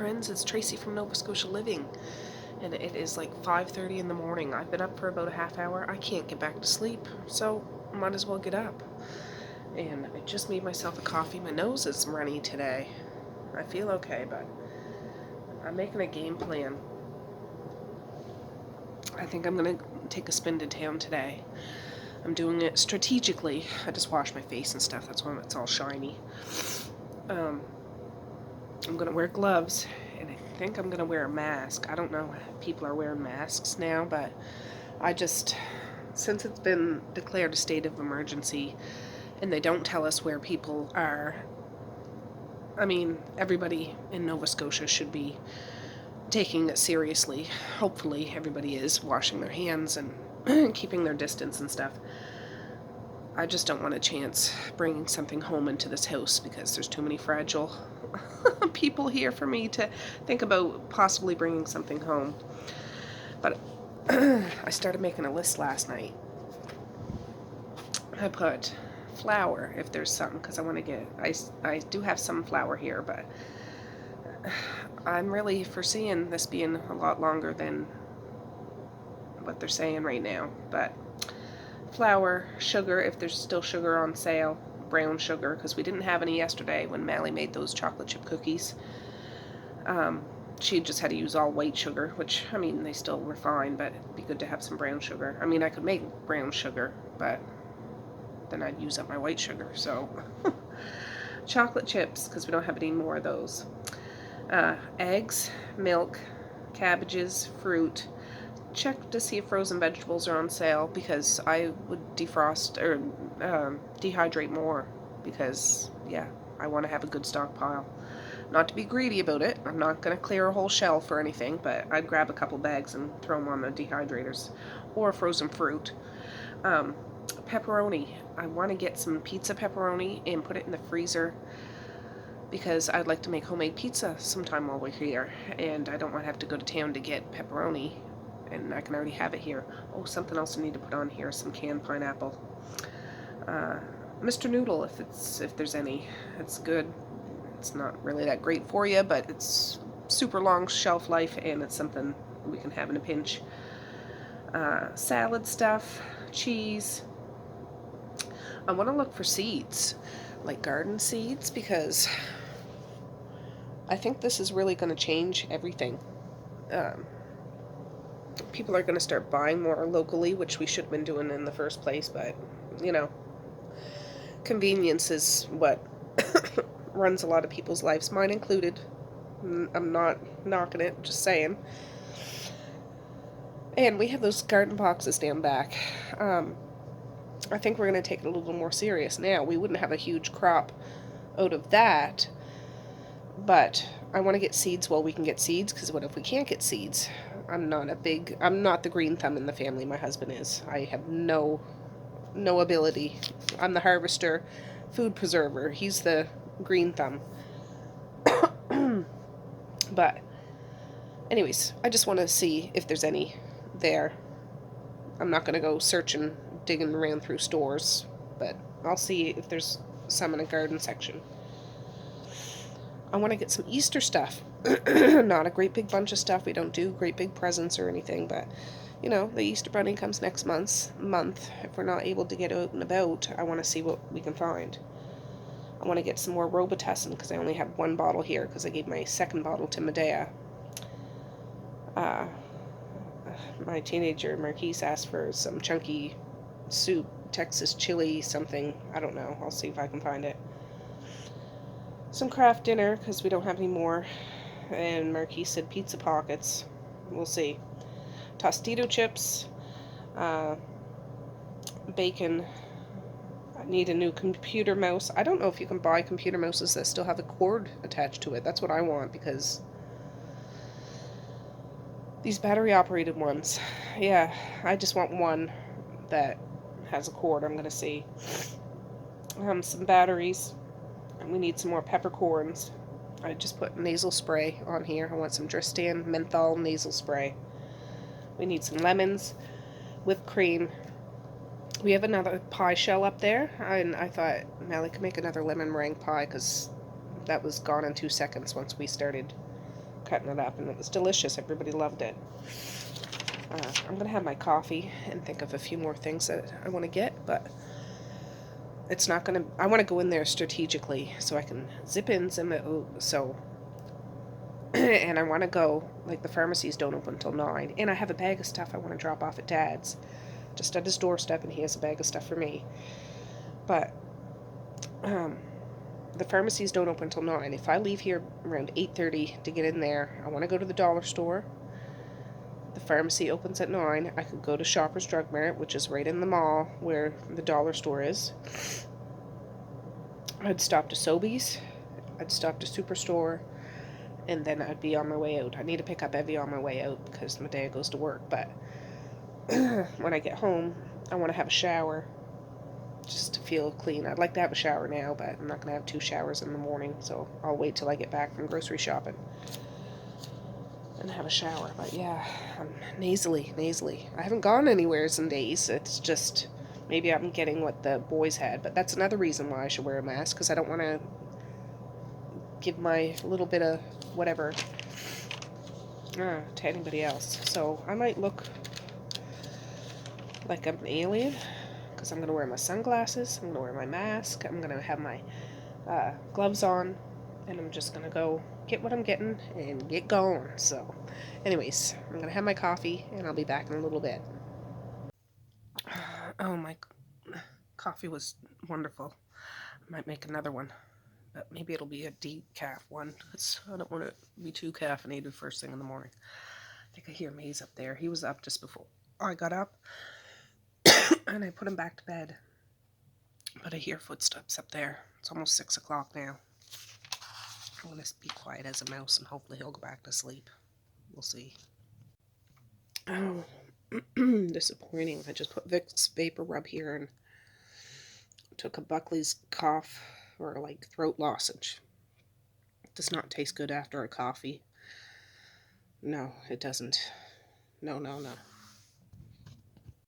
friends, it's Tracey from Nova Scotia Living, and it is like 5:30 in the morning. I've been up for about a half hour. I can't get back to sleep, so might as well get up. And I just made myself a coffee. My nose is runny today. I feel okay, but I'm making a game plan. I think I'm gonna take a spin to town today. I'm doing it strategically. I just washed my face and stuff. That's why it's all shiny. I'm gonna wear gloves, and I think I'm gonna wear a mask. I don't know if people are wearing masks now, but since it's been declared a state of emergency, and they don't tell us where people are, I mean, everybody in Nova Scotia should be taking it seriously. Hopefully everybody is washing their hands and keeping their distance and stuff. I just don't want a chance bringing something home into this house because there's too many fragile people here for me to think about possibly bringing something home. But I started making a list last night. I put flour if there's some, because I want to get, I do have some flour here, but I'm really foreseeing this being a lot longer than what they're saying right now. But flour, sugar if there's still sugar on sale, brown sugar, because we didn't have any yesterday when Mally made those chocolate chip cookies. She just had to use all white sugar, which, I mean, they still were fine, but it'd be good to have some brown sugar. I mean, I could make brown sugar, but then I'd use up my white sugar, so chocolate chips, because we don't have any more of those. Eggs, milk, cabbages, fruit. Check to see if frozen vegetables are on sale, because I would defrost or dehydrate more, because yeah, I want to have a good stockpile. Not to be greedy about it. I'm not going to clear a whole shelf or anything, but I'd grab a couple bags and throw them on the dehydrators, or frozen fruit. Pepperoni. I want to get some pizza pepperoni and put it in the freezer, because I'd like to make homemade pizza sometime while we're here, and I don't want to have to go to town to get pepperoni, and I can already have it here. Oh, something else I need to put on here, some canned pineapple. Mr. Noodle, if there's any. It's good. It's not really that great for you, but it's super long shelf life, and it's something we can have in a pinch. Salad stuff, cheese. I want to look for seeds, like garden seeds, because I think this is really going to change everything. People are going to start buying more locally, which we should have been doing in the first place, but, you know, convenience is what runs a lot of people's lives, mine included. I'm not knocking it, just saying. And we have those garden boxes down back. I think we're going to take it a little more serious now. We wouldn't have a huge crop out of that, but I want to get seeds while we can get seeds, because what if we can't get seeds? I'm not the green thumb in the family. My husband is. I have no ability. I'm the harvester, food preserver. He's the green thumb. But anyways, I just want to see if there's any there. I'm not going to go searching, digging around through stores, but I'll see if there's some in a garden section. I want to get some Easter stuff. Not a great big bunch of stuff. We don't do great big presents or anything, but you know, the Easter bunny comes next month. If we're not able to get out and about, I want to see what we can find. I want to get some more Robitussin, because I only have one bottle here, because I gave my second bottle to Medea. My teenager Marquise asked for some chunky soup, Texas chili something. I don't know. I'll see if I can find it. Some Kraft dinner, because we don't have any more. And Marquise said pizza pockets. We'll see. Tostito chips. Bacon. I need a new computer mouse. I don't know if you can buy computer mouses that still have a cord attached to it. That's what I want, because these battery operated ones, yeah, I just want one that has a cord. I'm gonna see. Some batteries, and we need some more peppercorns. I just put nasal spray on here. I want some Dristan menthol nasal spray. We need some lemons, whipped cream. We have another pie shell up there, and I thought Mally could make another lemon meringue pie, because that was gone in 2 seconds once we started cutting it up, and it was delicious. Everybody loved it. I'm going to have my coffee and think of a few more things that I want to get, but it's not going to... I want to go in there strategically so I can zip in, so... and I want to go... Like, the pharmacies don't open until 9, and I have a bag of stuff I want to drop off at Dad's. Just at his doorstep, and he has a bag of stuff for me. But... the pharmacies don't open until 9. If I leave here around 8:30 to get in there, I want to go to the dollar store. The pharmacy opens at 9. I could go to Shoppers Drug Mart, which is right in the mall where the dollar store is. I'd stop to Sobeys. I'd stop to Superstore. And then I'd be on my way out. I need to pick up Evie on my way out because my dad goes to work. But when I get home, I want to have a shower just to feel clean. I'd like to have a shower now, but I'm not going to have 2 showers in the morning. So I'll wait till I get back from grocery shopping and have a shower. But yeah, I'm nasally. I haven't gone anywhere in days. It's just, maybe I'm getting what the boys had, but that's another reason why I should wear a mask, because I don't want to give my little bit of whatever to anybody else. So I might look like I'm an alien, because I'm going to wear my sunglasses, I'm going to wear my mask, I'm going to have my gloves on, and I'm just going to go get what I'm getting and get going. So anyways, I'm going to have my coffee, and I'll be back in a little bit. Oh, my coffee was wonderful. I might make another one, but maybe it'll be a decaf one, because I don't want to be too caffeinated first thing in the morning. I think I hear Maze up there. He was up just before I got up, and I put him back to bed, but I hear footsteps up there. It's almost 6 o'clock now. I'm going to be quiet as a mouse, and hopefully he'll go back to sleep. We'll see. Oh, disappointing. I just put Vicks Vapor Rub here and took a Buckley's cough, or like throat lozenge. It does not taste good after a coffee. No, it doesn't. No.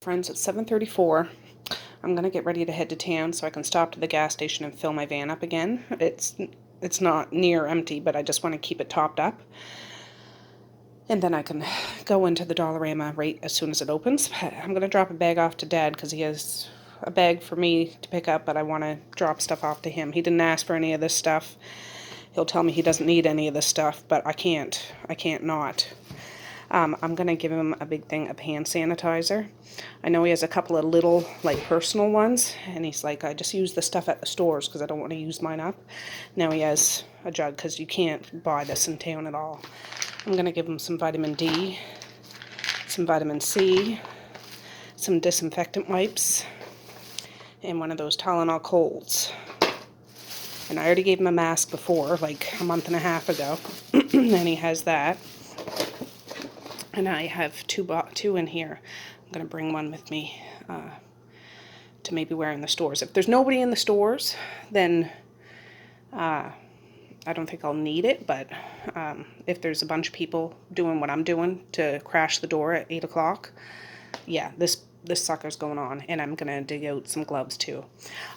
Friends, it's 7:34. I'm going to get ready to head to town so I can stop to the gas station and fill my van up again. It's not near empty, but I just want to keep it topped up. And then I can go into the Dollarama right as soon as it opens. I'm going to drop a bag off to Dad because he has a bag for me to pick up, but I want to drop stuff off to him. He didn't ask for any of this stuff. He'll tell me he doesn't need any of this stuff, but I can't not. I'm going to give him a big thing of hand sanitizer. I know he has a couple of little, like, personal ones, and he's like, I just use the stuff at the stores because I don't want to use mine up. Now he has a jug because you can't buy this in town at all. I'm going to give him some vitamin D, some vitamin C, some disinfectant wipes, and one of those Tylenol Colds. And I already gave him a mask before, like a month and a half ago, and he has that. And I have two in here. I'm going to bring one with me to maybe wear in the stores. If there's nobody in the stores, then I don't think I'll need it. But if there's a bunch of people doing what I'm doing to crash the door at 8 o'clock, yeah, this sucker's going on. And I'm going to dig out some gloves too.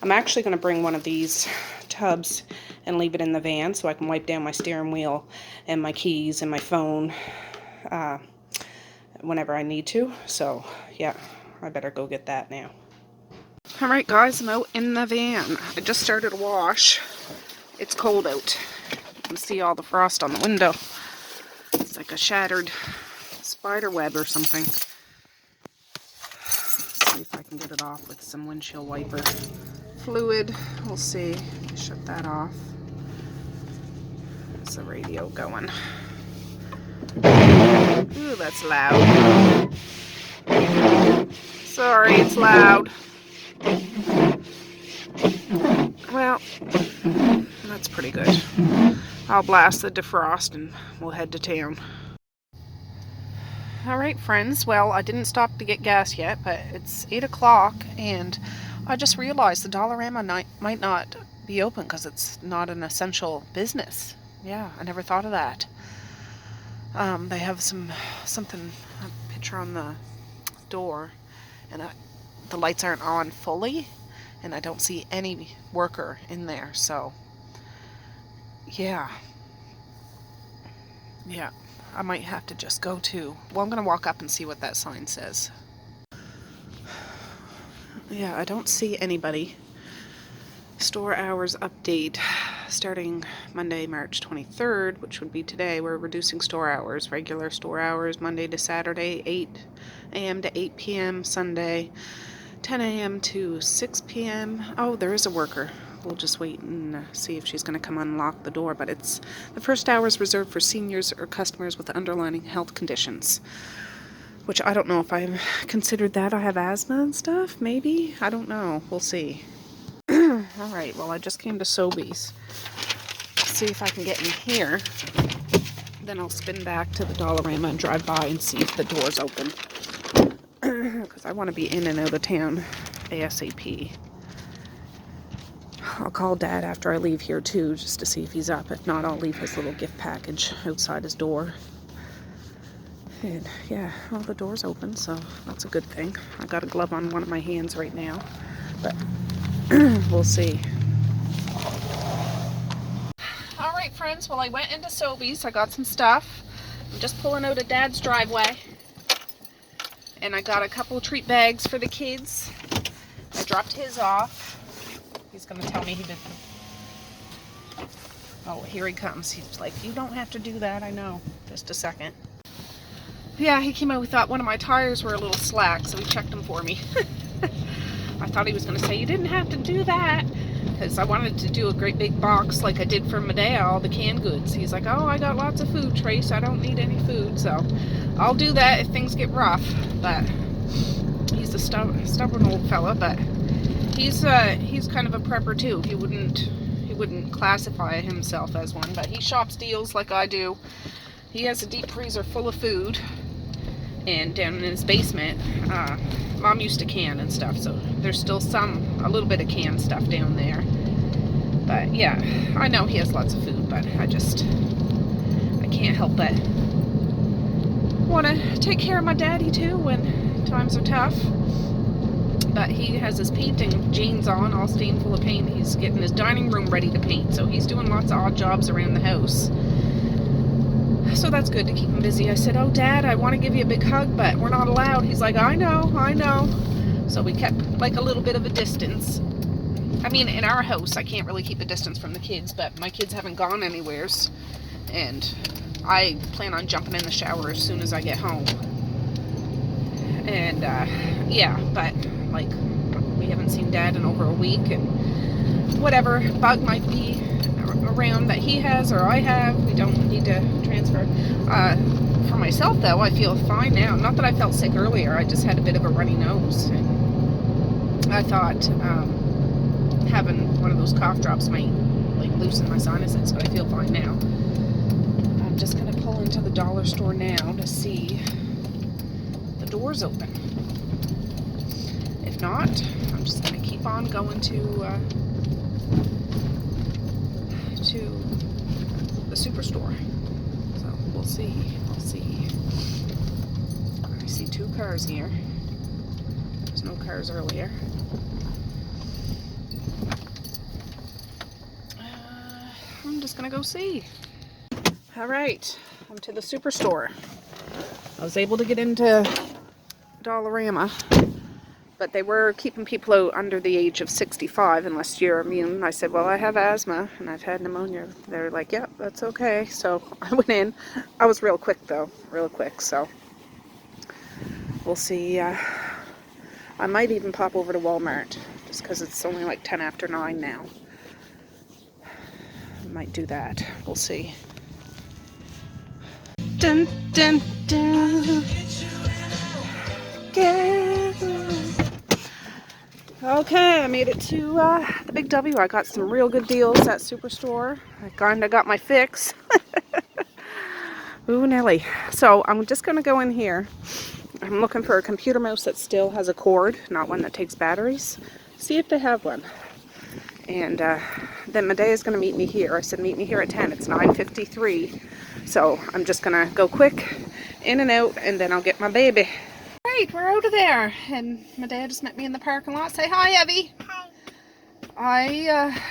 I'm actually going to bring one of these tubs and leave it in the van so I can wipe down my steering wheel and my keys and my phone whenever I need to. So yeah, I better go get that now. Alright guys, I'm out in the van. I just started a wash. It's cold out. You can see all the frost on the window. It's like a shattered spider web or something. Let's see if I can get it off with some windshield wiper fluid. We'll see. Shut that off. There's the radio going. Ooh, that's loud. Sorry, it's loud. Well, that's pretty good. I'll blast the defrost and we'll head to town. Alright friends, well, I didn't stop to get gas yet, but it's 8 o'clock and I just realized the Dollarama might not be open because it's not an essential business. Yeah, I never thought of that. They have a picture on the door, and the lights aren't on fully, and I don't see any worker in there, so yeah. I might have to just go to, well, I'm going to walk up and see what that sign says. Yeah, I don't see anybody. Store hours update starting Monday, March 23rd, which would be today. We're reducing store hours. Regular store hours Monday to Saturday, 8 a.m. to 8 p.m. Sunday, 10 a.m. to 6 p.m. Oh, there is a worker. We'll just wait and see if she's going to come unlock the door. But it's the first hour is reserved for seniors or customers with underlying health conditions. Which I don't know if I've considered that. I have asthma and stuff. Maybe. I don't know. We'll see. Alright, well, I just came to Sobeys. See if I can get in here. Then I'll spin back to the Dollarama and drive by and see if the door's open. Because I want to be in and out of town ASAP. I'll call Dad after I leave here too, just to see if he's up. If not, I'll leave his little gift package outside his door. And yeah, well, the door's open, so that's a good thing. I got a glove on one of my hands right now, but we'll see. Alright friends, well I went into Sobeys, I got some stuff. I'm just pulling out of Dad's driveway. And I got a couple treat bags for the kids. I dropped his off. He's going to tell me he did them. Oh, here he comes. He's like, you don't have to do that, I know. Just a second. Yeah, he came out, we thought one of my tires were a little slack, so he checked them for me. I thought he was going to say, you didn't have to do that, because I wanted to do a great big box like I did for Medea, all the canned goods. He's like, oh, I got lots of food, Trace, I don't need any food, so I'll do that if things get rough. But he's a stubborn old fella, but he's kind of a prepper too. He wouldn't classify himself as one, but he shops deals like I do. He has a deep freezer full of food, and down in his basement, Mom used to can and stuff, so there's still a little bit of canned stuff down there. But yeah, I know he has lots of food, but I can't help but want to take care of my daddy too when times are tough. But he has his painting jeans on, all stained full of paint. He's getting his dining room ready to paint, so he's doing lots of odd jobs around the house. So that's good to keep him busy. I said, oh Dad, I want to give you a big hug, but we're not allowed. He's like, I know. So we kept like a little bit of a distance. I mean, in our house, I can't really keep a distance from the kids, but my kids haven't gone anywheres. And I plan on jumping in the shower as soon as I get home. And yeah, but like, we haven't seen Dad in over a week, and whatever bug might be around that he has or I have, we don't need to transfer. For myself though, I feel fine now. Not that I felt sick earlier, I just had a bit of a runny nose, and I thought having one of those cough drops might like loosen my sinuses, but I feel fine now. I'm just gonna pull into the dollar store now to see if the door's open. If not, I'm just gonna keep on going to the superstore. So we'll see. I see two cars here. There's no cars earlier. I'm just gonna go see. All right, I'm to the superstore. I was able to get into Dollarama, but they were keeping people out under the age of 65 unless you're immune. I said, well, I have asthma and I've had pneumonia. They're like, yep, that's okay. So I went in. I was real quick though, so we'll see. I might even pop over to Walmart just because it's only like 10 after 9 now. I might do that. We'll see. Dun, dun, dun. Okay, I made it to the Big W. I got some real good deals at Superstore. I kinda got my fix. Ooh, Nelly. So I'm just gonna go in here. I'm looking for a computer mouse that still has a cord, not one that takes batteries. See if they have one. And then Medea's gonna meet me here. I said meet me here at 10. It's 9:53. So I'm just gonna go quick in and out, and then I'll get my baby. Right, we're out of there, and Medea just met me in the parking lot. Say hi, Evie. Hi. I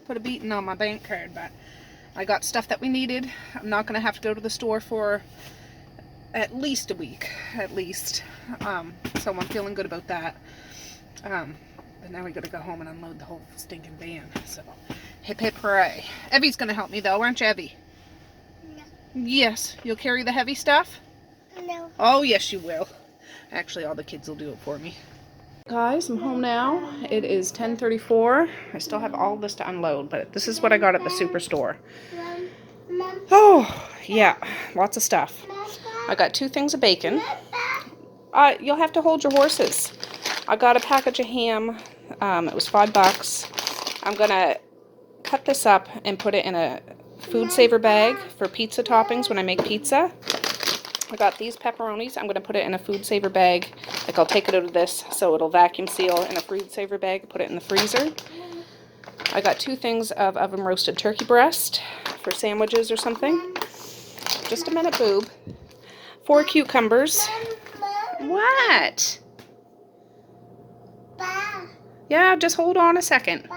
put a beating on my bank card, but I got stuff that we needed. I'm not going to have to go to the store for at least a week, at least. So I'm feeling good about that. But now we got to go home and unload the whole stinking van. So hip hip hooray. Evie's going to help me though, aren't you, Evie? No. Yes. You'll carry the heavy stuff? No. Oh, yes, you will. Actually, all the kids will do it for me. Guys, I'm home now. It is 10:34. I still have all this to unload, but this is what I got at the superstore. Oh, yeah, lots of stuff. I got 2 things of bacon. You'll have to hold your horses. I got a package of ham. It was $5. I'm gonna cut this up and put it in a food saver bag for pizza toppings when I make pizza. I got these pepperonis. I'm going to put it in a food saver bag. Like, I'll take it out of this so it'll vacuum seal in a food saver bag, put it in the freezer. I got 2 things of oven roasted turkey breast for sandwiches or something. Just a minute, boob. 4 cucumbers. What? Yeah, just hold on a second.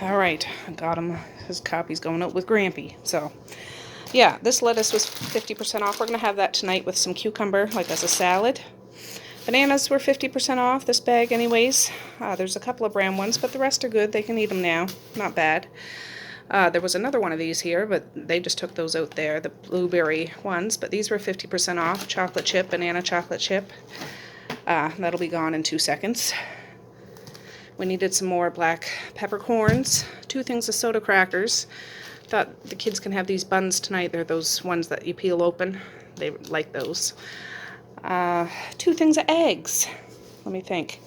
All right, I got him. His copy's going out with Grampy. So, yeah, this lettuce was 50% off. We're going to have that tonight with some cucumber, like as a salad. Bananas were 50% off, this bag anyways. There's a couple of brown ones, but the rest are good. They can eat them now. Not bad. There was another one of these here, but they just took those out there, the blueberry ones. But these were 50% off. Chocolate chip, banana chocolate chip. That'll be gone in 2 seconds. We needed some more black peppercorns. 2 things of soda crackers. Thought the kids can have these buns tonight. They're those ones that you peel open. They like those. 2 things of eggs. Let me think.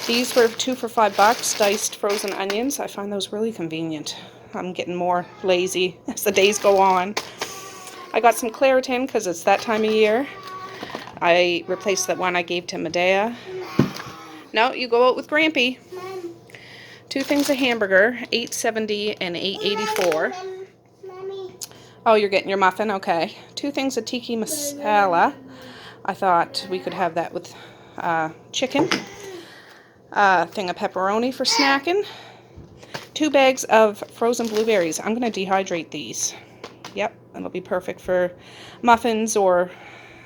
These were 2 for $5. Diced frozen onions. I find those really convenient. I'm getting more lazy as the days go on. I got some Claritin because it's that time of year. I replaced that one I gave to Medea. No, you go out with Grampy. 2 things of hamburger, $8.70 and $8.84. Oh, you're getting your muffin? Okay. 2 things of tiki masala. I thought we could have that with chicken. Thing of pepperoni for snacking. 2 bags of frozen blueberries. I'm going to dehydrate these. Yep, it'll be perfect for muffins or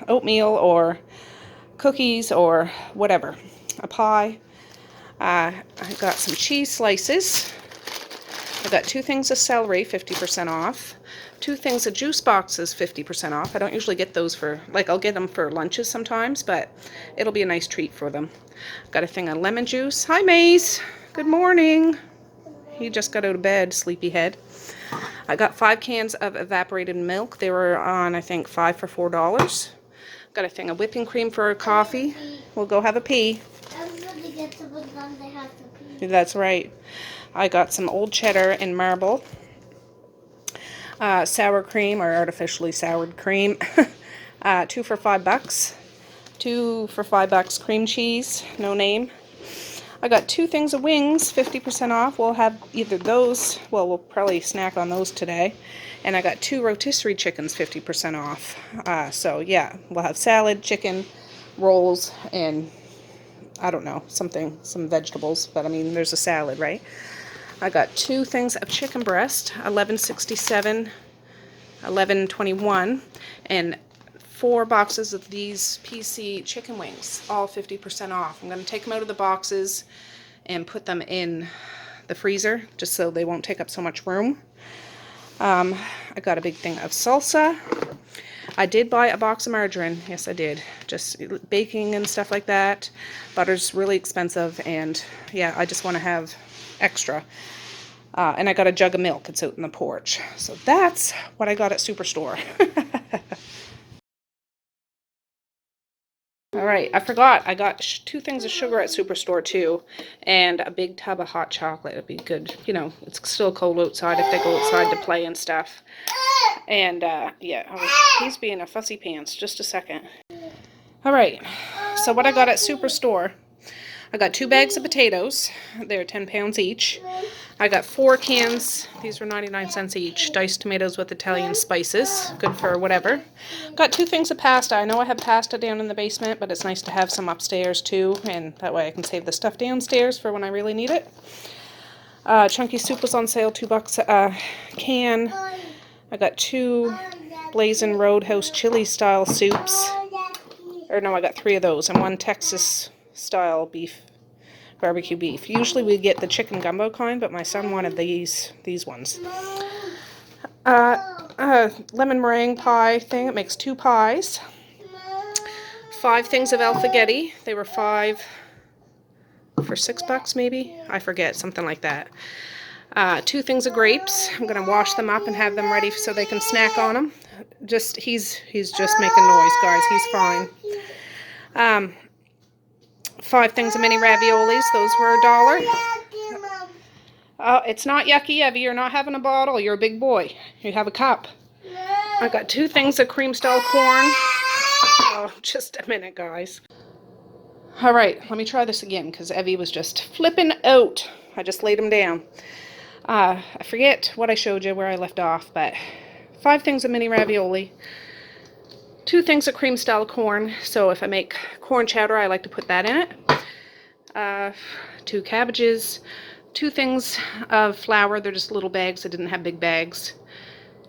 oatmeal or cookies or whatever. A pie. I got some cheese slices. I got 2 things of celery, 50% off. 2 things of juice boxes, 50% off. I don't usually get those for, like, I'll get them for lunches sometimes, but it'll be a nice treat for them. Got a thing of lemon juice. Hi, Maze. Good morning. He just got out of bed, sleepyhead. I got 5 cans of evaporated milk. They were on, I think, 5 for $4. Got a thing of whipping cream for a coffee. We'll go have a pee. Everybody gets it, but then they have to pee. That's right. I got some old cheddar and marble. Sour cream or artificially soured cream. 2 for $5. 2 for $5 cream cheese, no name. I got 2 things of wings, 50% off. We'll have either those, well, we'll probably snack on those today. And I got 2 rotisserie chickens, 50% off. So yeah, we'll have salad, chicken, rolls, and I don't know, some vegetables, but I mean, there's a salad, right? I got 2 things of chicken breast, $11.67, $11.21, and 4 boxes of these PC chicken wings, all 50% off. I'm going to take them out of the boxes and put them in the freezer just so they won't take up so much room. I got a big thing of salsa. I did buy a box of margarine. Yes, I did. Just baking and stuff like that. Butter's really expensive, and yeah, I just want to have extra. And I got a jug of milk. It's out in the porch. So that's what I got at Superstore. All right, I forgot. I got 2 things of sugar at Superstore too, and a big tub of hot chocolate. It'd be good. You know, it's still cold outside if they go outside to play and stuff. And yeah, he's being a fussy pants. Just a second. All right, so what I got at Superstore. I got 2 bags of potatoes. They're 10 pounds each. I got 4 cans. These were 99 cents each. Diced tomatoes with Italian spices. Good for whatever. Got 2 things of pasta. I know I have pasta down in the basement, but it's nice to have some upstairs too, and that way I can save the stuff downstairs for when I really need it. Chunky soup was on sale, $2 a can. I got 2 Blazing Roadhouse chili style soups. Or no, I got 3 of those and 1 Texas style barbecue beef. Usually we get the chicken gumbo kind, but my son wanted these ones. Lemon meringue pie thing. It makes 2 pies. 5 things of alphagetti. They were 5 for $6 maybe. I forget, something like that. 2 things of grapes. I'm gonna wash them up and have them ready so they can snack on them. He's just making noise, guys. He's fine. 5 things of mini raviolis. Those were $1. It's not yucky, Evie. You're not having a bottle. You're a big boy. You have a cup. I got 2 things of cream style corn. Oh, just a minute, guys. All right, let me try this again because Evie was just flipping out. I just laid him down. I forget what I showed you where I left off, but 5 things of mini ravioli. 2 things of cream style corn. So if I make corn chowder, I like to put that in it. 2 cabbages. 2 things of flour. They're just little bags. I didn't have big bags.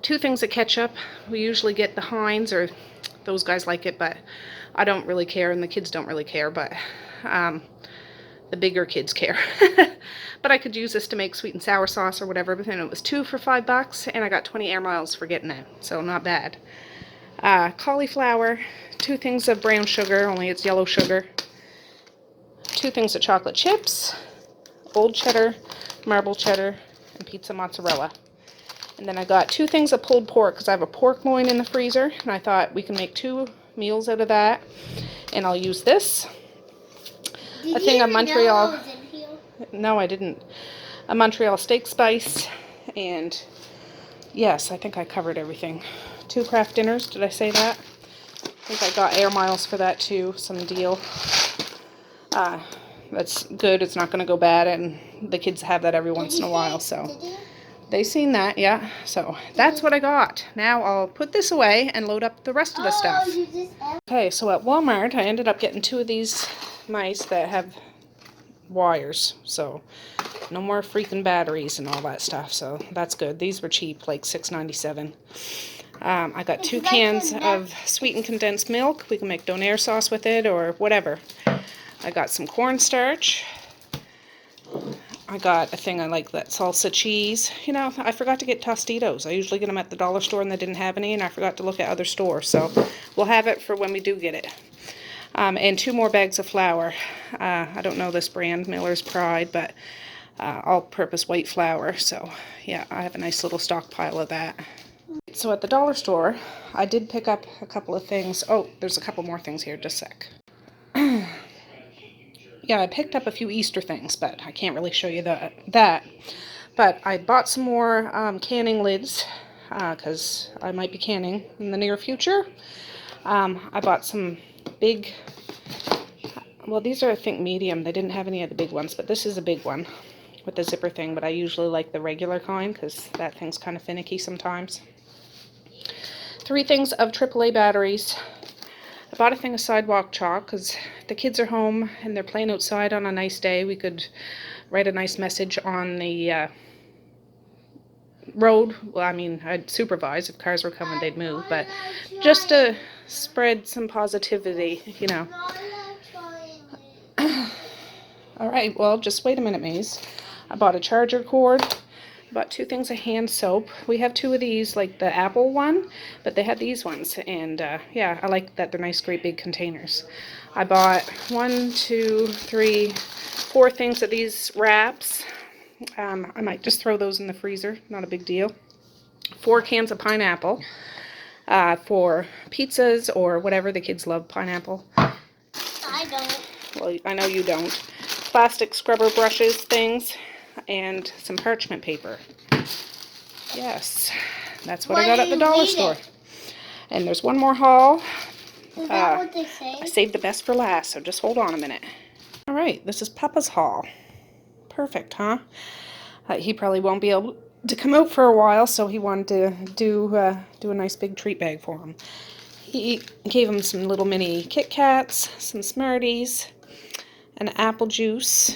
2 things of ketchup. We usually get the Heinz, or those guys like it, but I don't really care, and the kids don't really care, but the bigger kids care. But I could use this to make sweet and sour sauce or whatever, but then it was 2 for $5, and I got 20 air miles for getting it, so not bad. Cauliflower, 2 things of brown sugar, only it's yellow sugar. 2 things of chocolate chips, old cheddar, marble cheddar, and pizza mozzarella. And then I got 2 things of pulled pork because I have a pork loin in the freezer, and I thought we can make 2 meals out of that. And I'll use this. A thing of Montreal. No, I didn't. A Montreal steak spice, and yes, I think I covered everything. 2 craft dinners. Did I say that? I think I got air miles for that too. Some deal. That's good. It's not going to go bad, and the kids have that every once in a while, so. They seen that, yeah. So that's what I got. Now I'll put this away and load up the rest of the stuff. Okay, so at Walmart I ended up getting 2 of these mice that have wires. So no more freaking batteries and all that stuff. So that's good. These were cheap, like $6.97. I got 2 cans of sweetened condensed milk. We can make donair sauce with it or whatever. I got some cornstarch. I got a thing I like, that salsa cheese. You know, I forgot to get Tostitos. I usually get them at the dollar store and they didn't have any, and I forgot to look at other stores. So we'll have it for when we do get it. And 2 more bags of flour. I don't know this brand, Miller's Pride, but all-purpose white flour. So yeah, I have a nice little stockpile of that. So at the dollar store, I did pick up a couple of things. Oh, there's a couple more things here. Just a sec. Yeah, I picked up a few Easter things, but I can't really show you that. But I bought some more canning lids, because I might be canning in the near future. I bought some big, well, these are, I think, medium. They didn't have any of the big ones, but this is a big one with the zipper thing, but I usually like the regular kind, because that thing's kind of finicky sometimes. 3 things of AAA batteries. I bought a thing of sidewalk chalk because the kids are home and they're playing outside on a nice day. We could write a nice message on the road. Well, I mean, I'd supervise. If cars were coming, they'd move. But just to spread some positivity, you know. All right, well, just wait a minute, Maze. I bought a charger cord. Bought 2 things of hand soap. We have 2 of these, like the apple one, but they had these ones, and yeah, I like that they're nice, great big containers. I bought 1, 2, 3, 4 things of these wraps. I might just throw those in the freezer, not a big deal. 4 cans of pineapple for pizzas or whatever. The kids love pineapple. I don't. Well, I know you don't. Plastic scrubber brushes things. And some parchment paper. Yes, that's what I got at the dollar store. And there's one more haul. Is that what they say? I saved the best for last, so just hold on a minute. All right, this is Papa's haul. Perfect, huh? He probably won't be able to come out for a while, so he wanted to do a nice big treat bag for him. He gave him some little mini Kit Kats, some Smarties, an apple juice,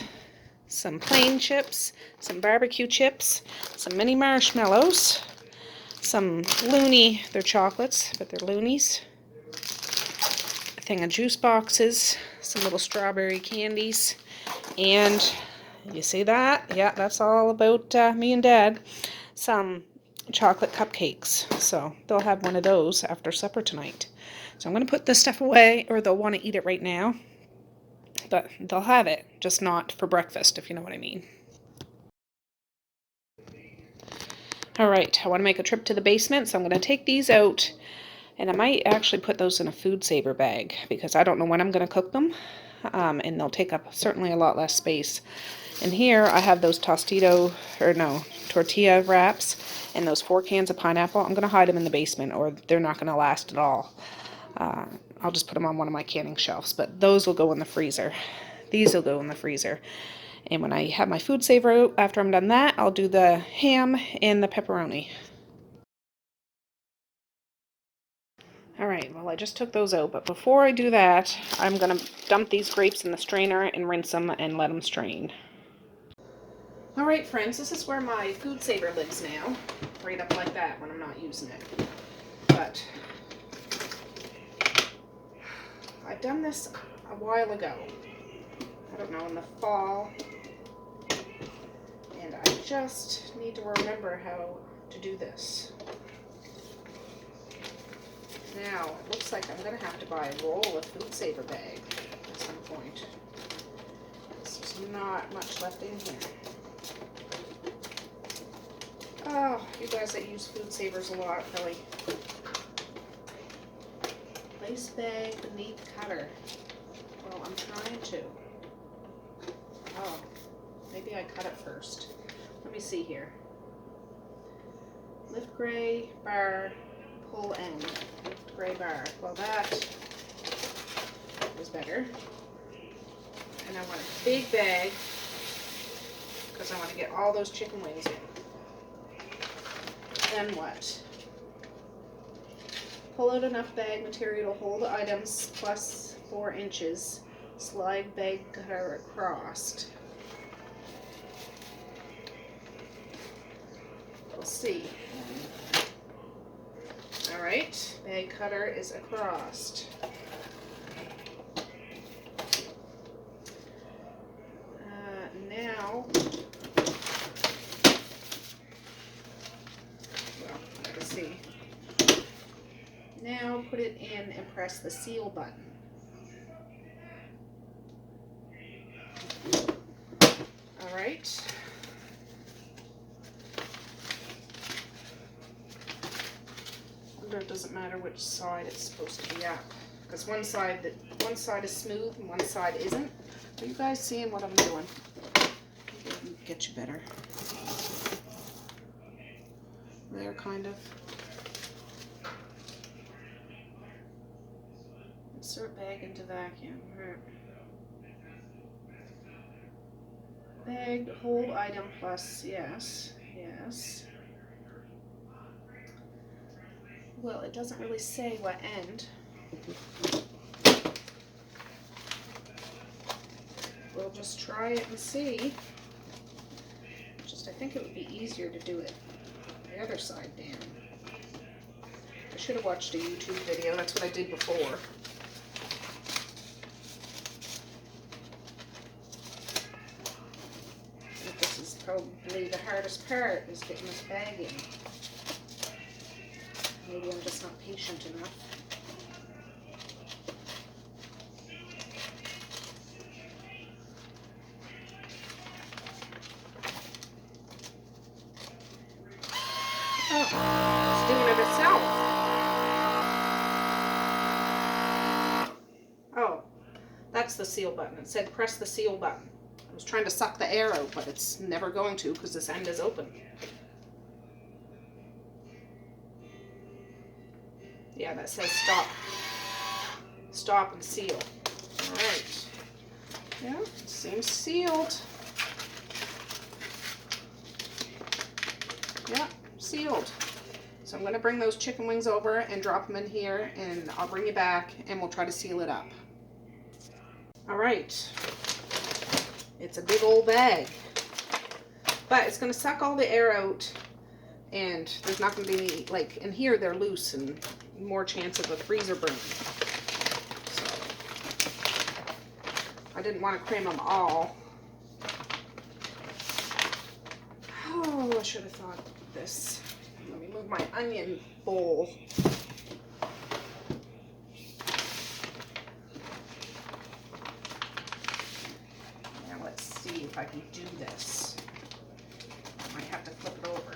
some plain chips, some barbecue chips, some mini marshmallows, some loony, they're chocolates, but they're loonies. A thing of juice boxes, some little strawberry candies, and you see that? Yeah, that's all about me and Dad. Some chocolate cupcakes. So they'll have one of those after supper tonight. So I'm going to put this stuff away, or they'll want to eat it right now. But they'll have it, just not for breakfast, if you know what I mean. All right, I want to make a trip to the basement, so I'm going to take these out, and I might actually put those in a food saver bag, because I don't know when I'm going to cook them, and they'll take up certainly a lot less space. And here I have those tortilla wraps, and those 4 cans of pineapple. I'm going to hide them in the basement, or they're not going to last at all. I'll just put them on one of my canning shelves, but those will go in the freezer. These will go in the freezer. And when I have my food saver out, after I'm done that, I'll do the ham and the pepperoni. Alright, well I just took those out, but before I do that, I'm going to dump these grapes in the strainer and rinse them and let them strain. Alright friends, this is where my food saver lives now. Right up like that when I'm not using it. But I've done this a while ago. I don't know, in the fall. And I just need to remember how to do this. Now, it looks like I'm going to have to buy a roll of food saver bag at some point. There's not much left in here. Oh, you guys that use food savers a lot, really. Place bag beneath cutter. Well, I'm trying to. Oh, maybe I cut it first. Let me see here. Lift gray bar, pull end. Lift gray bar. Well, that was better. And I want a big bag because I want to get all those chicken wings in. Then what? Pull out enough bag material to hold the items plus 4 inches. Slide bag cutter across. We'll see. Alright, bag cutter is across. Now, well, let's see. Now put it in and press the seal button. Alright. I wonder if it doesn't matter which side it's supposed to be up. Because one side is smooth and one side isn't. Are you guys seeing what I'm doing? Maybe I can get you better. There, kind of. Insert bag into vacuum. Bag, hold item plus, yes, yes. Well, it doesn't really say what end. We'll just try it and see. I think it would be easier to do it the other side down. I should have watched a YouTube video. That's what I did before. This is probably the hardest part, is getting this bag in. Maybe I'm just not patient enough. Oh, it's doing it itself. Oh, that's the seal button. It said press the seal button. I was trying to suck the air out, but it's never going to because this end is open. Yeah, that says stop. Stop and seal. Alright. Yeah, seems sealed. Yeah, sealed. So I'm going to bring those chicken wings over and drop them in here, and I'll bring you back and we'll try to seal it up. Alright. It's a big old bag. But it's going to suck all the air out And there's not going to be any, like, in here they're loose and more chance of a freezer burn. So I didn't want to cram them all. Oh, I should have thought of this. Let me move my onion bowl. Now let's see if I can do this. I might have to flip it over.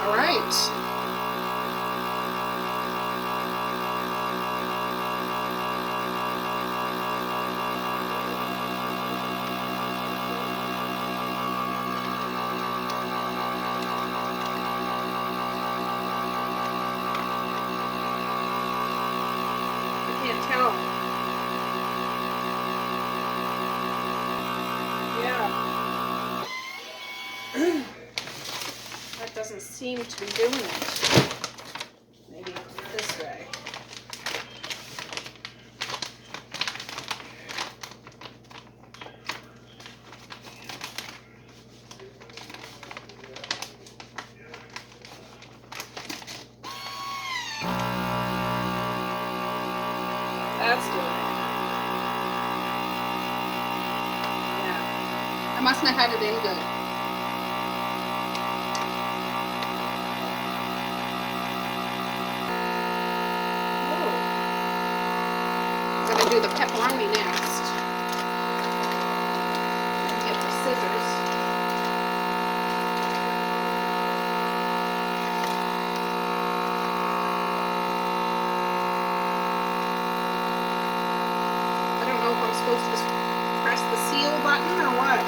All right. I can't tell. Yeah. That doesn't seem to be doing it. Maybe this way. That's doing it. Yeah. I mustn't have had it in good. I'm gonna do the pepperoni next. Get the scissors. I don't know if I'm supposed to press the seal button or what.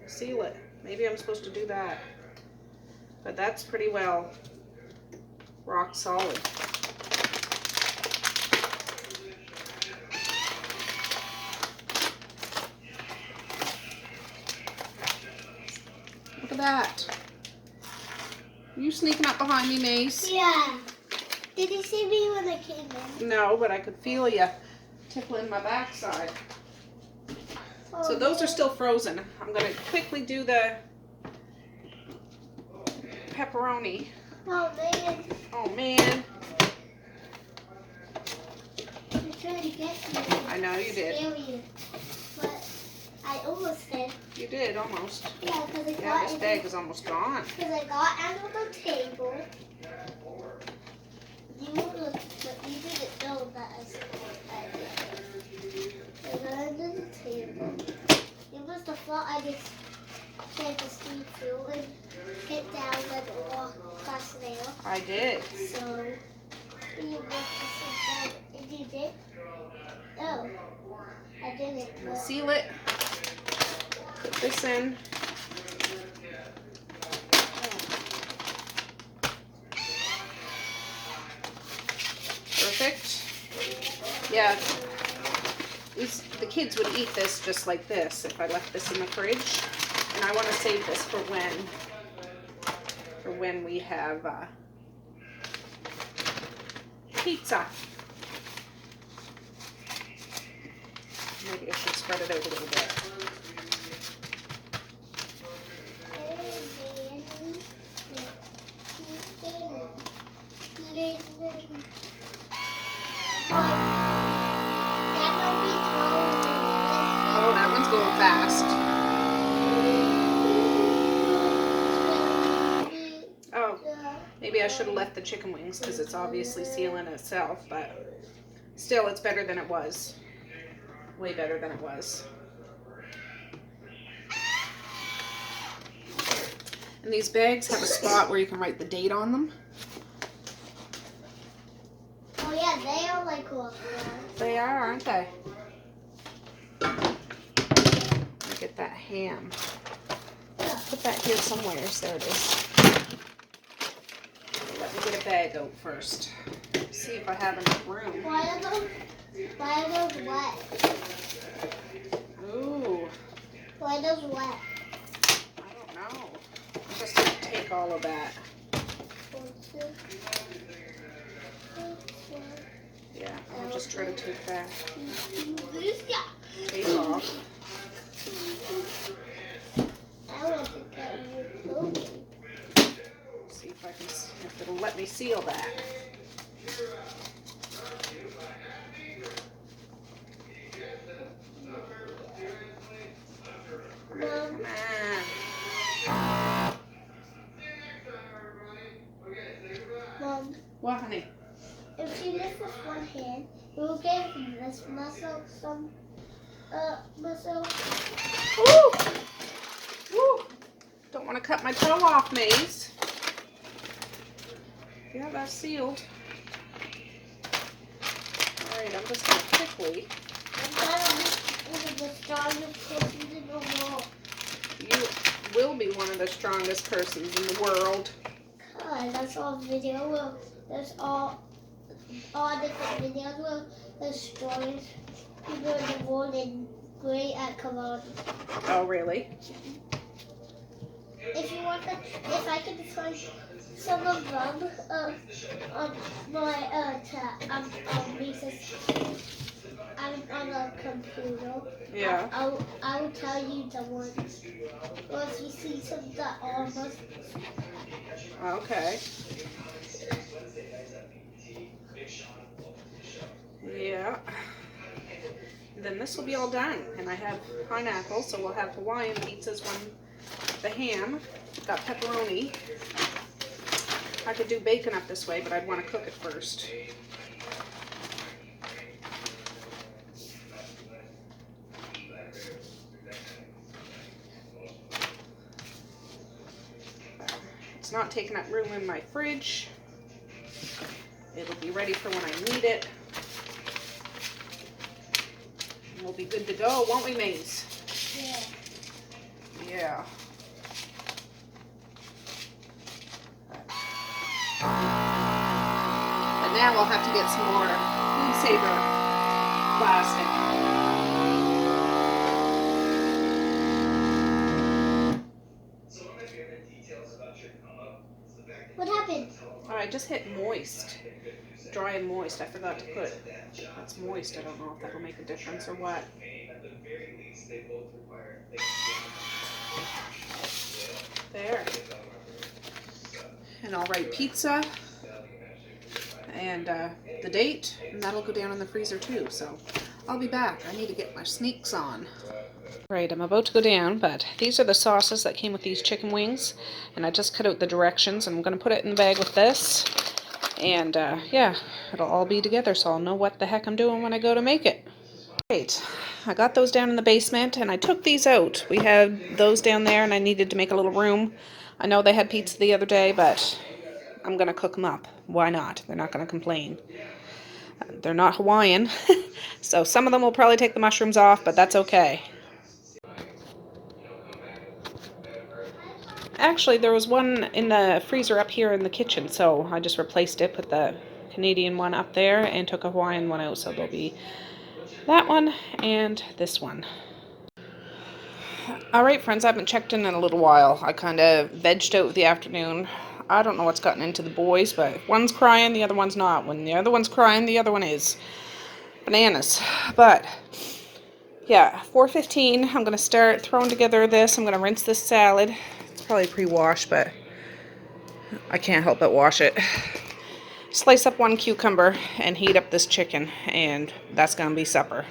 Seal it. Maybe I'm supposed to do that. But that's pretty well rock solid. Look at that. Are you sneaking up behind me, Mace? Yeah. Did you see me when I came in? No, but I could feel you tickling my backside. Oh, So those are still frozen. I'm going to quickly do the pepperoni. Oh man. Oh man. I tried to get you. I know you did. Scare you. But I almost did. You did, almost. Yeah, because I Yeah, got this it. bag is almost gone. Because I got under the table. You didn't know that I did. I got under the table. You must have thought I just tried to sneak through and hit down and walk across there. I did. So you must have said that. And you did? Oh, I didn't. We'll seal it. Put this in. Perfect. Yeah, the kids would eat this just like this if I left this in the fridge. And I want to save this for when we have pizza. Maybe I should spread it out a little bit. Oh, that one's going fast. Oh, maybe I should have left the chicken wings because it's obviously sealing itself, but still it's better than it was. Way better than it was. And these bags have a spot where you can write the date on them. Oh yeah, they are like cool. They are, aren't they? Look at that ham. Put that here somewhere. There it is. bag out first. See if I have enough room. Why are those wet? Ooh, Why are those wet? I don't know. I'm just gonna take all of that. Yeah, I'll just try to take that tape off. I want to get you clothing. See if I can, if it'll let me seal that. Mom, Come on. Mom, What, honey? if you lift with one hand, you will give this muscle some muscle. Woo! Woo! Don't want to cut my toe off, Maze. Yeah, that's sealed. Alright, I'm just going to quickly. I'm trying to be one of the strongest persons in the world. You will be one of the strongest persons in the world. God, that's all video. Well, that's all different videos. Well, the strongest people in the world and great at command. Oh, really? If you want if I could find some of them on my I'm on a computer. Yeah. I will tell you the ones. Well, if you see some that almost. Okay. Yeah. Then this will be all done. And I have pineapple, so we'll have Hawaiian pizzas when the ham. Got pepperoni. I could do bacon up this way, but I'd want to cook it first. It's not taking up room in my fridge. It'll be ready for when I need it. And we'll be good to go, won't we, Maze? Yeah. Yeah. And now we'll have to get some more food saver plastic. What happened? Oh, I just hit moist. Dry and moist. I forgot to put. That's moist. I don't know if that'll make a difference or what. There. And I'll write pizza and the date, and that'll go down in the freezer too. So I'll be back. I need to get my sneaks on. Right, I'm about to go down, but these are the sauces that came with these chicken wings, and I just cut out the directions, and I'm going to put it in the bag with this, and yeah, it'll all be together, so I'll know what the heck I'm doing when I go to make it. Right, I got those down in the basement, and I took these out. We had those down there, and I needed to make a little room. I know they had pizza the other day, but I'm going to cook them up. Why not? They're not going to complain. They're not Hawaiian, so some of them will probably take the mushrooms off, but that's okay. Actually, there was one in the freezer up here in the kitchen, so I just replaced it, put the Canadian one up there, and took a Hawaiian one out, so there'll be that one and this one. Alright, friends, I haven't checked in a little while. I kind of vegged out the afternoon. I don't know what's gotten into the boys, but if one's crying, the other one's not. When the other one's crying, the other one is. Bananas. But yeah, 4:15, I'm going to start throwing together this. I'm going to rinse this salad. It's probably pre-washed, but I can't help but wash it. Slice up one cucumber and heat up this chicken, and that's going to be supper.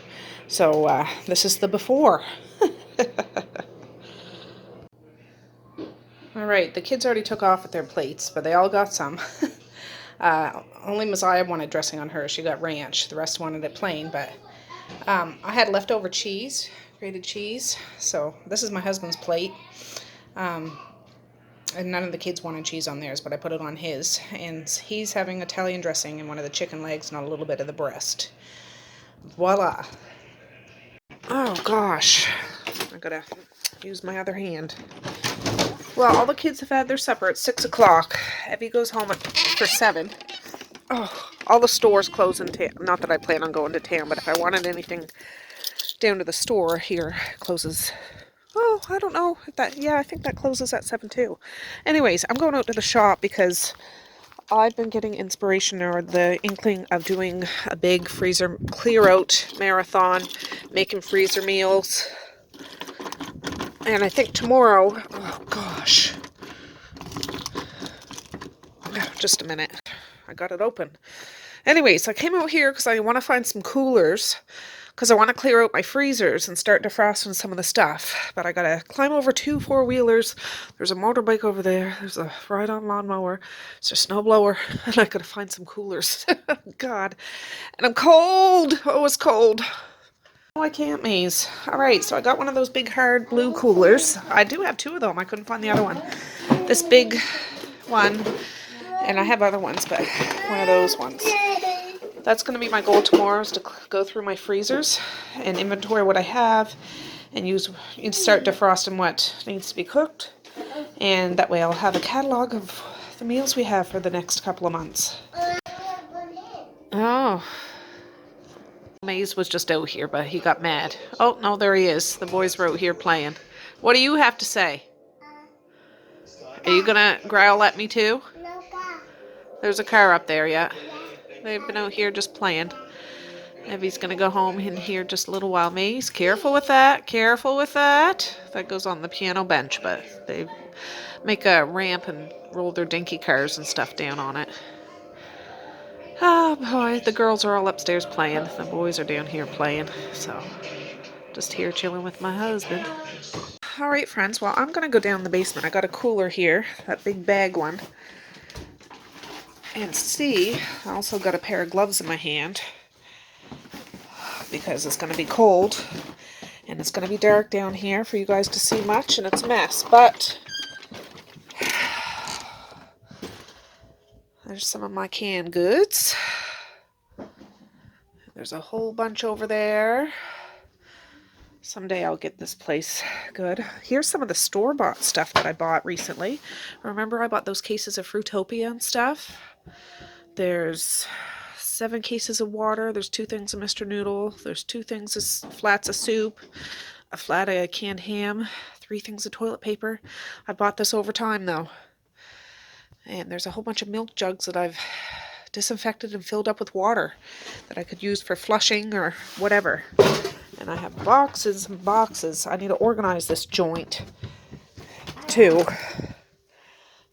So this is the before. Alright, the kids already took off with their plates, but they all got some. Only Messiah wanted dressing on her. She got ranch. The rest wanted it plain, but I had leftover cheese, grated cheese. So this is my husband's plate. And none of the kids wanted cheese on theirs, but I put it on his. And he's having Italian dressing and one of the chicken legs and a little bit of the breast. Voila. Oh gosh. I gotta use my other hand. Well, all the kids have had their supper at 6 o'clock. Evie goes home for 7. Oh, all the stores close in town. Not that I plan on going to town, but if I wanted anything down to the store here, it closes. Oh, I don't know if that. Yeah, I think that closes at 7 too. Anyways, I'm going out to the shop because I've been getting inspiration or the inkling of doing a big freezer clear out marathon, making freezer meals. And I think tomorrow, oh gosh, just a minute. I got it open. Anyways, I came out here because I want to find some coolers because I want to clear out my freezers and start defrosting some of the stuff. But I got to climb over 2 4-wheelers. There's a motorbike over there. There's a ride-on lawnmower. There's a snowblower. And I got to find some coolers. God. And I'm cold. Oh, it's cold. Oh, I can't, Maze. All right, so I got one of those big hard blue coolers. I do have 2 of them. I couldn't find the other one. This big one. And I have other ones, but one of those ones. That's going to be my goal tomorrow, is to go through my freezers and inventory what I have and start defrosting what needs to be cooked. And that way I'll have a catalog of the meals we have for the next couple of months. Oh. Maze was just out here, but he got mad. Oh, no, there he is. The boys were out here playing. What do you have to say? Are you going to growl at me too? There's a car up there, yeah. They've been out here just playing. Evie's going to go home in here just a little while. Maze, careful with that. Careful with that. That goes on the piano bench, but they make a ramp and roll their dinky cars and stuff down on it. Oh, boy. The girls are all upstairs playing. The boys are down here playing. So, just here chilling with my husband. All right, friends. Well, I'm going to go down in the basement. I got a cooler here. That big bag one. And see, I also got a pair of gloves in my hand because it's going to be cold and it's going to be dark down here for you guys to see much, and it's a mess. But there's some of my canned goods. There's a whole bunch over there. Someday I'll get this place good. Here's some of the store-bought stuff that I bought recently. Remember I bought those cases of Fruitopia and stuff? There's 7 cases of water. There's 2 things of Mr. Noodle. There's 2 things of flats of soup. A flat of canned ham. 3 things of toilet paper. I bought this over time though. And there's a whole bunch of milk jugs that I've disinfected and filled up with water that I could use for flushing or whatever. And I have boxes and boxes. I need to organize this joint too.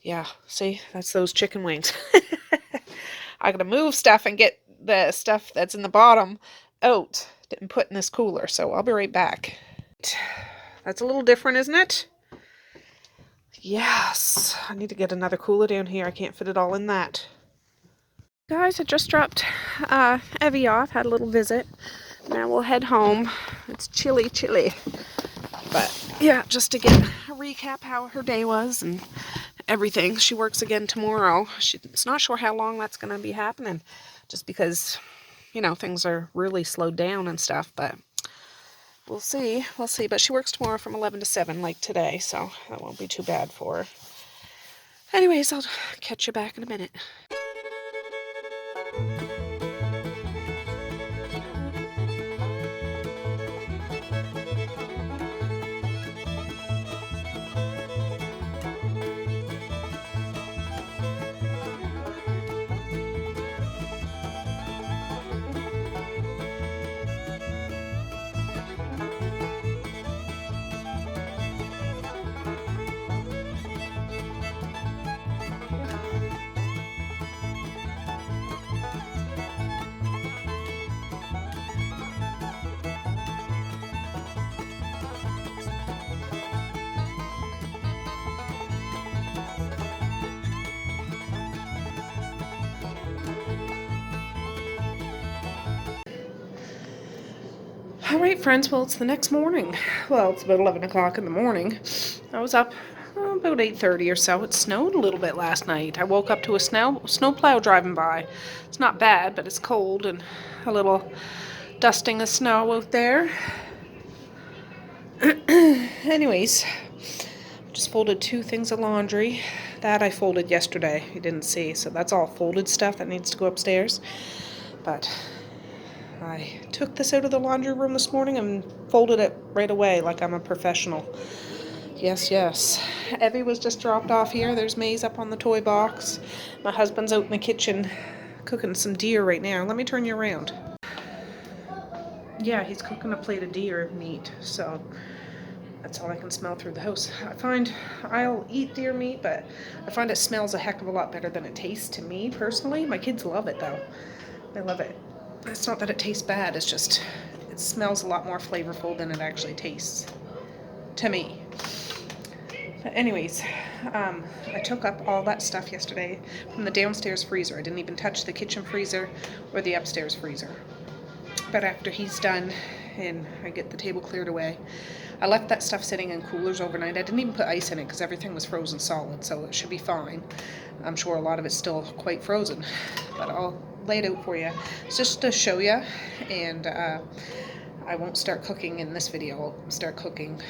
Yeah, see, that's those chicken wings. I gotta move stuff and get the stuff that's in the bottom out and put in this cooler. So I'll be right back. That's a little different, isn't it? Yes. I need to get another cooler down here. I can't fit it all in that. Guys, I just dropped Evie off. Had a little visit. Now we'll head home. It's chilly. But yeah, just to get a recap how her day was and everything. She works again tomorrow. She's not sure how long that's going to be happening, just because, you know, things are really slowed down and stuff, but we'll see. But she works tomorrow from 11 to 7 like today, so that won't be too bad for her. Anyways, I'll catch you back in a minute. Alright friends, well it's the next morning. Well, it's about 11 o'clock in the morning. I was up about 8:30 or so. It snowed a little bit last night. I woke up to a snowplow driving by. It's not bad, but it's cold and a little dusting of snow out there. Anyways, Just folded 2 things of laundry. That I folded yesterday. You didn't see. So that's all folded stuff that needs to go upstairs. But I took this out of the laundry room this morning and folded it right away like I'm a professional. Yes, yes. Evie was just dropped off here. There's Maze up on the toy box. My husband's out in the kitchen cooking some deer right now. Let me turn you around. Yeah, he's cooking a plate of deer meat, so that's all I can smell through the house. I find I'll eat deer meat, but I find it smells a heck of a lot better than it tastes to me personally. My kids love it though. They love it. It's not that it tastes bad, it's just it smells a lot more flavorful than it actually tastes to me. But anyways, I took up all that stuff yesterday from the downstairs freezer. I didn't even touch the kitchen freezer or the upstairs freezer. But after he's done and I get the table cleared away, I left that stuff sitting in coolers overnight. I didn't even put ice in it because everything was frozen solid, so it should be fine. I'm sure a lot of it's still quite frozen, but I'll lay it out for you. It's just to show you, and I won't start cooking in this video. I'll start cooking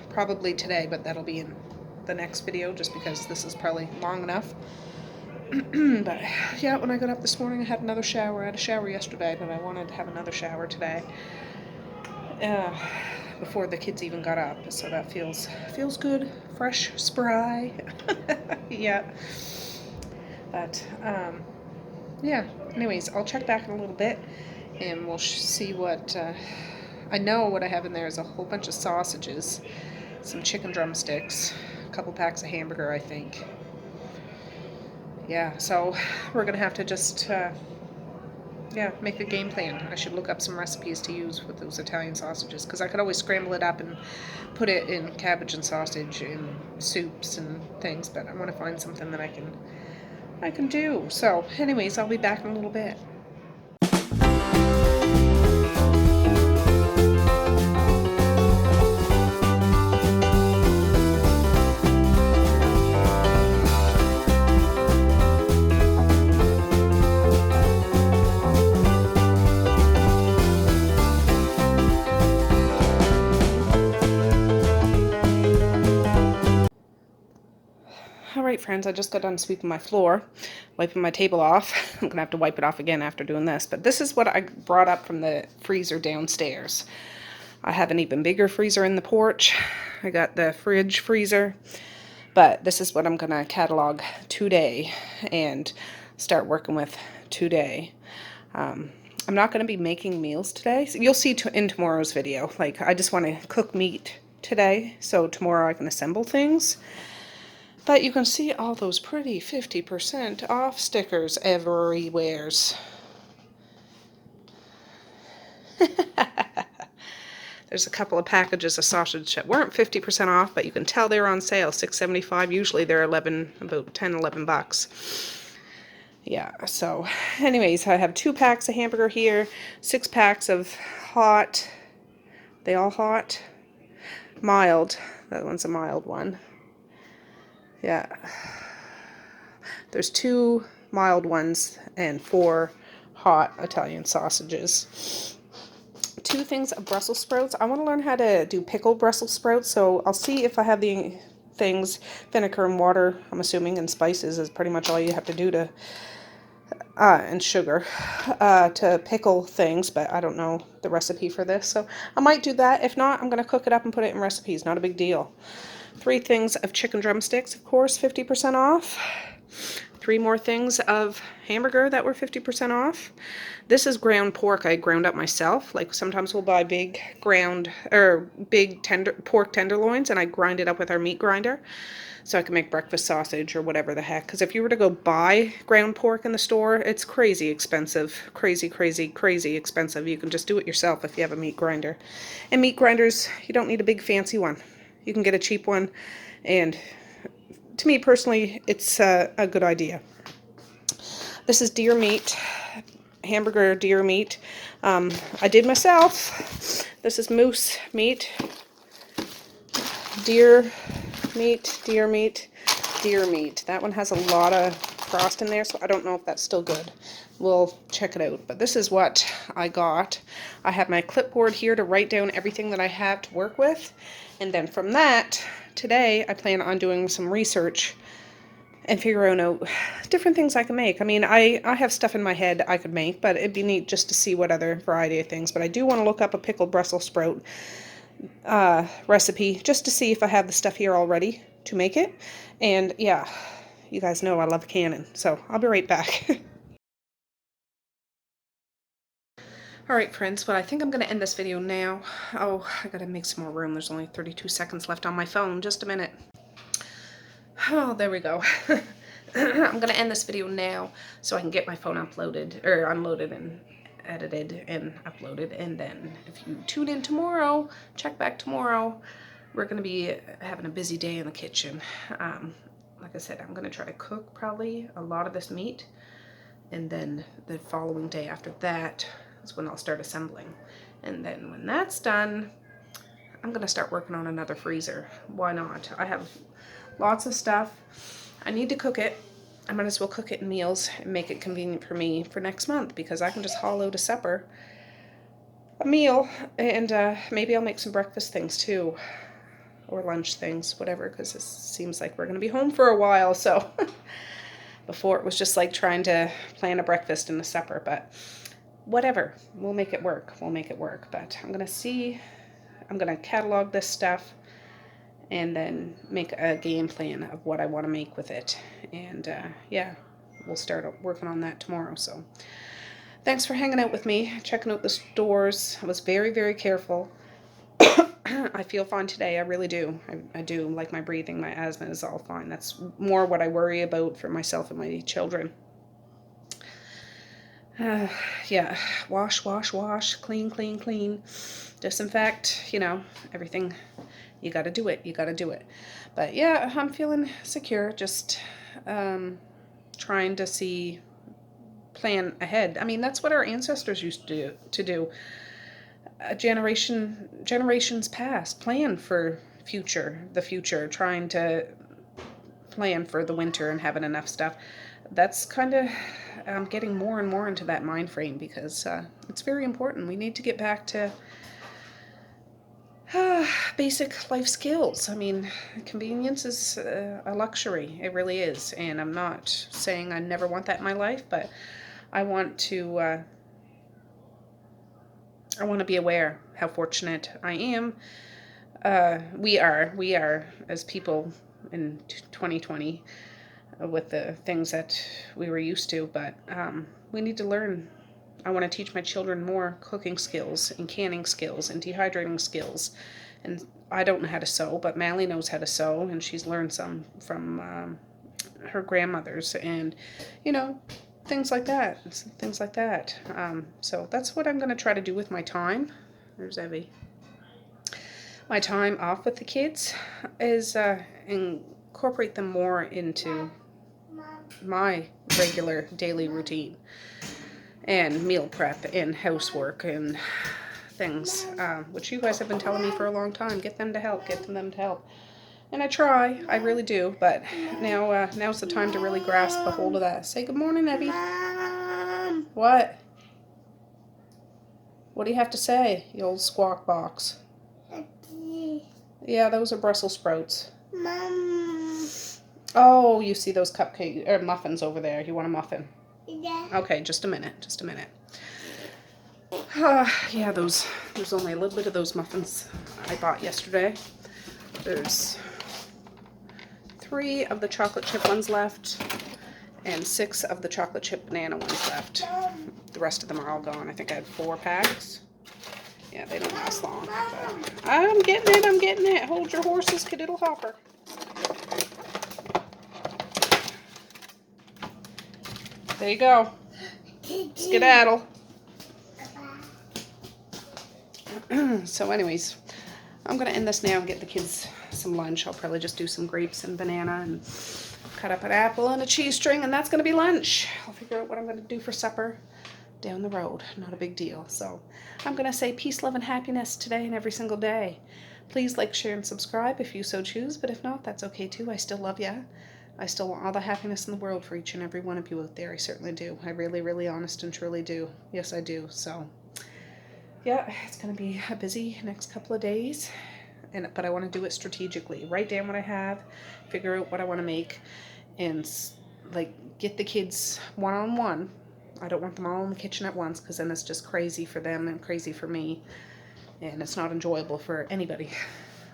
probably today, but that'll be in the next video just because this is probably long enough. But yeah, when I got up this morning, I had another shower. I had a shower yesterday, but I wanted to have another shower today before the kids even got up. So that feels good, fresh, spry. Yeah. But yeah. Anyways, I'll check back in a little bit, and we'll see what. I know what I have in there is a whole bunch of sausages, some chicken drumsticks, a couple packs of hamburger, I think. Yeah, so we're gonna have to just make a game plan. I should look up some recipes to use with those Italian sausages, because I could always scramble it up and put it in cabbage and sausage and soups and things, but I want to find something that I can do. So anyways, I'll be back in a little bit. Alright friends, I just got done sweeping my floor, wiping my table off. I'm going to have to wipe it off again after doing this. But this is what I brought up from the freezer downstairs. I have an even bigger freezer in the porch. I got the fridge freezer. But this is what I'm going to catalog today and start working with today. I'm not going to be making meals today. So you'll see in tomorrow's video. Like, I just want to cook meat today, so tomorrow I can assemble things. But you can see all those pretty 50% off stickers everywheres. There's a couple of packages of sausage that weren't 50% off, but you can tell they're on sale, $6.75. Usually they're about 10, 11 bucks. Yeah, so anyways, I have 2 packs of hamburger here, 6 packs of hot, they all hot? Mild, that one's a mild one. Yeah, there's 2 mild ones and 4 hot Italian sausages. 2 things of Brussels sprouts. I want to learn how to do pickled Brussels sprouts, so I'll see if I have the things. Vinegar and water, I'm assuming, and spices is pretty much all you have to do to, and sugar, to pickle things, but I don't know the recipe for this, so I might do that. If not, I'm going to cook it up and put it in recipes. Not a big deal. 3 things of chicken drumsticks, of course, 50% off. 3 more things of hamburger that were 50% off. This is ground pork I ground up myself. Like, sometimes we'll buy big pork tenderloins, and I grind it up with our meat grinder so I can make breakfast sausage or whatever the heck. Because if you were to go buy ground pork in the store, it's crazy expensive. Crazy, crazy, crazy expensive. You can just do it yourself if you have a meat grinder. And meat grinders, you don't need a big fancy one. You can get a cheap one, and to me personally, it's a good idea. This is deer meat, hamburger deer meat. I did myself. This is moose meat, deer meat, deer meat, deer meat. That one has a lot of frost in there, so I don't know if that's still good. We'll check it out. But this is what I got. I have my clipboard here to write down everything that I have to work with. And then from that, today I plan on doing some research and figuring out different things I can make. I mean, I have stuff in my head I could make, but it'd be neat just to see what other variety of things. But I do want to look up a pickled Brussels sprout recipe just to see if I have the stuff here already to make it. And yeah, you guys know I love canning, so I'll be right back. Alright friends, well I think I'm going to end this video now. Oh, I gotta make some more room. There's only 32 seconds left on my phone. Just a minute. Oh, there we go. I'm going to end this video now so I can get my phone uploaded, or unloaded and edited and uploaded. And then if you tune in tomorrow, check back tomorrow, we're going to be having a busy day in the kitchen. Like I said, I'm going to try to cook probably a lot of this meat. And then the following day after that is when I'll start assembling. And then when that's done, I'm going to start working on another freezer. Why not? I have lots of stuff. I need to cook it. I might as well cook it in meals and make it convenient for me for next month, because I can just haul out a supper, a meal, and maybe I'll make some breakfast things too, or lunch things, whatever, because it seems like we're going to be home for a while. So before it was just like trying to plan a breakfast and a supper, but whatever, we'll make it work. We'll make it work. But I'm going to catalog this stuff and then make a game plan of what I want to make with it. And yeah, we'll start working on that tomorrow. So thanks for hanging out with me, checking out the stores. I was very, very careful. I feel fine today. I really do. I do. Like my breathing, my asthma is all fine. That's more what I worry about for myself and my children. Yeah, wash, wash, wash, clean, clean, clean, disinfect, you know, everything. You got to do it. You got to do it. But yeah, I'm feeling secure. Just trying to plan ahead. I mean, that's what our ancestors used to do. Generations past, plan for the future, trying to plan for the winter and having enough stuff. That's kind of, I'm getting more and more into that mind frame, because it's very important. We need to get back to basic life skills. I mean, convenience is a luxury. It really is. And I'm not saying I never want that in my life, but I want to be aware how fortunate I am. We are as people in 2020 with the things that we were used to, but we need to learn. I want to teach my children more cooking skills and canning skills and dehydrating skills. And I don't know how to sew, but Mally knows how to sew, and she's learned some from her grandmothers, and you know, things like that. So that's what I'm going to try to do with my time. There's Evie. My time off with the kids is incorporate them more into my regular daily routine and meal prep and housework and things, which you guys have been telling me for a long time. Get them to help. And I try. I really do. But now's the time to really grasp a hold of that. Say good morning, Evie. Mom. What? What do you have to say, you old squawk box? Yeah, those are Brussels sprouts. Mom. Oh, you see those cupcake or muffins over there. You want a muffin? Yeah. Okay, just a minute. Yeah, there's only a little bit of those muffins I bought yesterday. There's 3 of the chocolate chip ones left and 6 of the chocolate chip banana ones left. The rest of them are all gone. I think I had 4 packs. Yeah, they don't last long. But I'm getting it. Hold your horses, kadiddle hopper. There you go. Skedaddle. So anyways, I'm going to end this now and get the kids some lunch. I'll probably just do some grapes and banana and cut up an apple and a cheese string, and that's going to be lunch. I'll figure out what I'm going to do for supper down the road. Not a big deal. So I'm going to say peace, love, and happiness today and every single day. Please like, share, and subscribe if you so choose, but if not, that's okay too. I still love you. I still want all the happiness in the world for each and every one of you out there. I certainly do. I really, really honest and truly do. Yes, I do. So yeah, it's going to be a busy next couple of days. but I want to do it strategically. Write down what I have, figure out what I want to make, and like get the kids one-on-one. I don't want them all in the kitchen at once because then it's just crazy for them and crazy for me, and it's not enjoyable for anybody.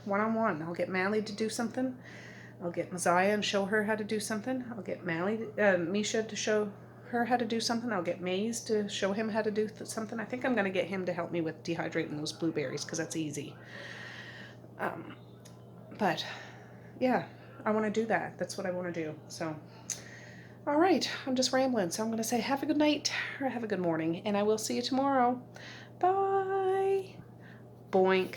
One-on-one. I'll get Mally to do something. I'll get Messiah and show her how to do something. I'll get Misha to show her how to do something. I'll get Maze to show him how to do something. I think I'm going to get him to help me with dehydrating those blueberries because that's easy. But yeah, I want to do that. That's what I want to do. So, all right, I'm just rambling. So I'm going to say have a good night or have a good morning, and I will see you tomorrow. Bye. Boink.